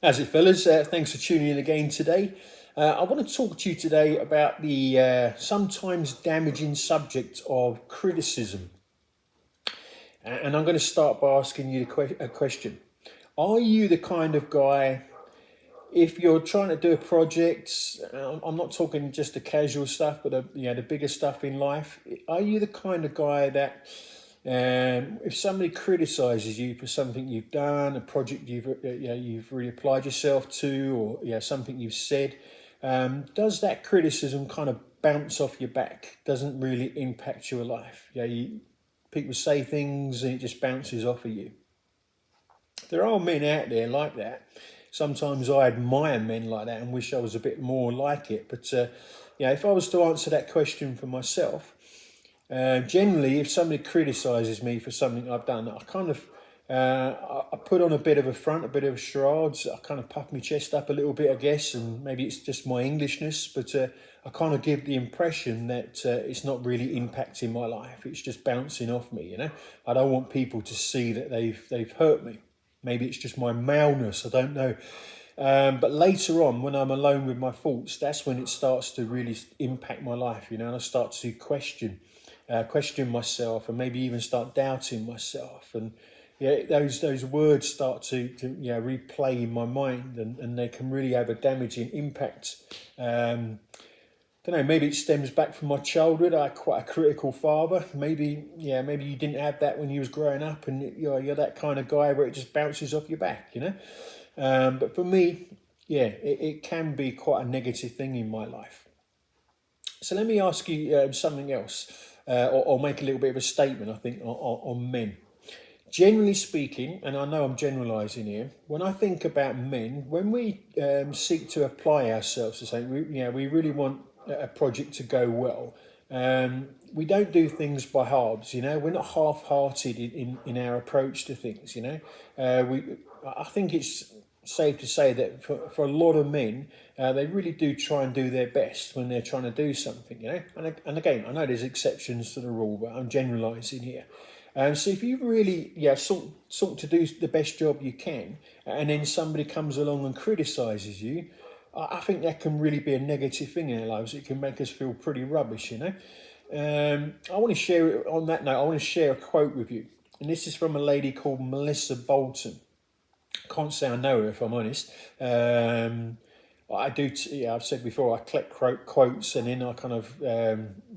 How's it, fellas? Thanks for tuning in again today. I want to talk to you today about the sometimes damaging subject of criticism. And I'm going to start by asking you a question. Are you the kind of guy, if you're trying to do a project, I'm not talking just the casual stuff, but the bigger stuff in life, are you the kind of guy that if somebody criticizes you for something you've done, a project you've really applied yourself to, or something you've said, does that criticism kind of bounce off your back? Doesn't really impact your life? People say things and it just bounces off of you. There are men out there like that. Sometimes I admire men like that and wish I was a bit more like it. But if I was to answer that question for myself, generally, if somebody criticises me for something I've done, I kind of I put on a bit of a front, a bit of a charade. I kind of puff my chest up a little bit, I guess, and maybe it's just my Englishness, but I kind of give the impression that it's not really impacting my life. It's just bouncing off me. I don't want people to see that they've hurt me. Maybe it's just my maleness. I don't know. But later on, when I'm alone with my thoughts, that's when it starts to really impact my life. And I start to question myself, and maybe even start doubting myself. And those words start to replay in my mind, and they can really have a damaging impact. Don't know, maybe it stems back from my childhood. I had quite a critical father. Maybe you didn't have that when you was growing up, and you're that kind of guy where it just bounces off your back. But for me, it can be quite a negative thing in my life. So let me ask you something else, or make a little bit of a statement, I think, on men. Generally speaking, and I know I'm generalising here, when I think about men, when we seek to apply ourselves to something, we really want a project to go well. We don't do things by halves, We're not half-hearted in our approach to things, I think it's safe to say that for a lot of men, they really do try and do their best when they're trying to do something, And again, I know there's exceptions to the rule, but I'm generalising here. So if you really sort to do the best job you can, and then somebody comes along and criticises you, I think that can really be a negative thing in our lives. It can make us feel pretty rubbish, I want to share, on that note, I want to share a quote with you. And this is from a lady called Melissa Bolton. Can't say I know her, if I'm honest. I do, I've said before, I collect quotes and then I kind of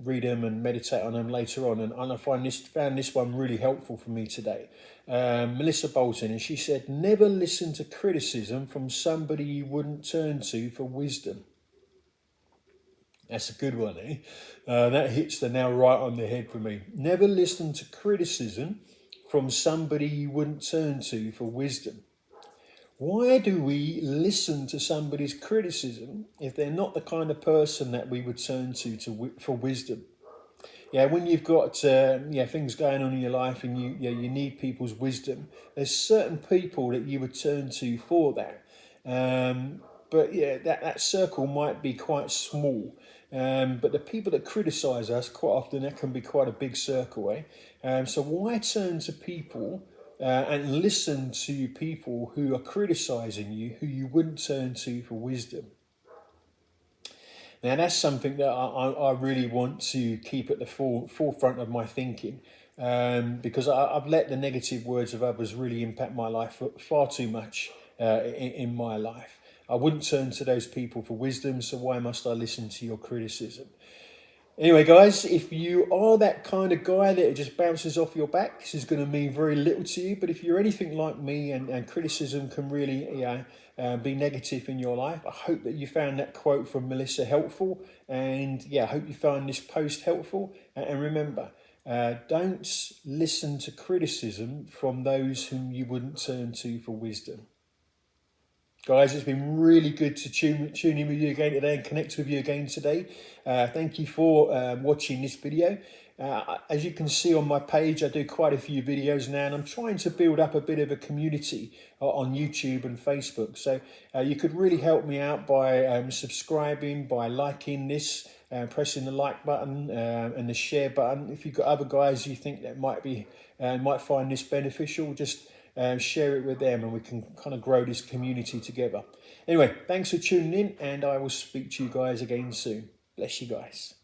read them and meditate on them later on. And I found this one really helpful for me today. Melissa Bolton, and she said, "Never listen to criticism from somebody you wouldn't turn to for wisdom." That's a good one, eh? That hits the nail right on the head for me. Never listen to criticism from somebody you wouldn't turn to for wisdom. Why do we listen to somebody's criticism if they're not the kind of person that we would turn to for wisdom? When you've got things going on in your life and you need people's wisdom, there's certain people that you would turn to for that. But that circle might be quite small. But the people that criticise us, quite often that can be quite a big circle, eh? So why turn to people and listen to people who are criticising you, who you wouldn't turn to for wisdom? Now that's something that I really want to keep at the forefront of my thinking, because I've let the negative words of others really impact my life far too much in my life. I wouldn't turn to those people for wisdom, so why must I listen to your criticism? Anyway, guys, if you are that kind of guy that it just bounces off your back, this is going to mean very little to you. But if you're anything like me and criticism can really be negative in your life, I hope that you found that quote from Melissa helpful. And I hope you found this post helpful. And remember, don't listen to criticism from those whom you wouldn't turn to for wisdom. Guys, it's been really good to tune in with you again today and connect with you again today. Thank you for watching this video. As you can see on my page, I do quite a few videos now, and I'm trying to build up a bit of a community on YouTube and Facebook. So you could really help me out by subscribing, by liking this, pressing the like button and the share button. If you've got other guys you think that might find this beneficial, just share it with them, and we can kind of grow this community together. Anyway, thanks for tuning in, and I will speak to you guys again soon. Bless you guys.